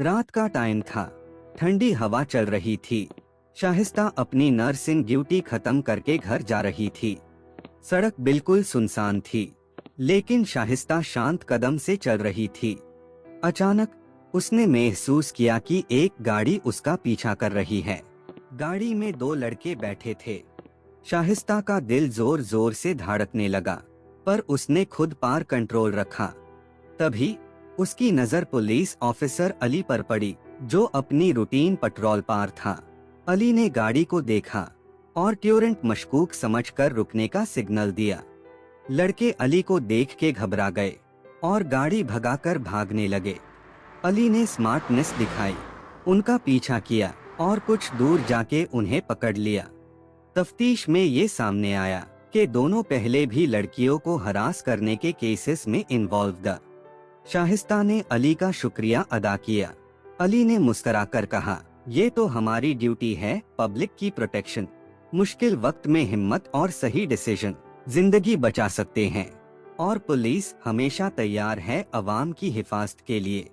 रात का टाइम था। ठंडी हवा चल रही थी। शाहिस्ता अपनी नर्सिंग ड्यूटी खत्म करके घर जा रही थी। सड़क बिल्कुल सुनसान थी, लेकिन शाहिस्ता शांत कदम से चल रही थी। अचानक उसने महसूस किया कि एक गाड़ी उसका पीछा कर रही है। गाड़ी में दो लड़के बैठे थे। शाहिस्ता का दिल जोर जोर से धड़कने लगा, पर उसने खुद पर कंट्रोल रखा। तभी उसकी नजर पुलिस ऑफिसर अली पर पड़ी, जो अपनी रूटीन पेट्रोल पर था। अली ने गाड़ी को देखा और ट्यूरेंट मशकूक समझकर रुकने का सिग्नल दिया। लड़के अली को देख के घबरा गए और गाड़ी भगाकर भागने लगे। अली ने स्मार्टनेस दिखाई, उनका पीछा किया और कुछ दूर जाके उन्हें पकड़ लिया। तफ्तीश में ये सामने आया कि दोनों पहले भी लड़कियों को हरास करने के केसेस में इन्वॉल्व थे। शाहिस्ता ने अली का शुक्रिया अदा किया। अली ने मुस्कुराकर कहा, ये तो हमारी ड्यूटी है, पब्लिक की प्रोटेक्शन। मुश्किल वक्त में हिम्मत और सही डिसीजन जिंदगी बचा सकते हैं, और पुलिस हमेशा तैयार है अवाम की हिफाजत के लिए।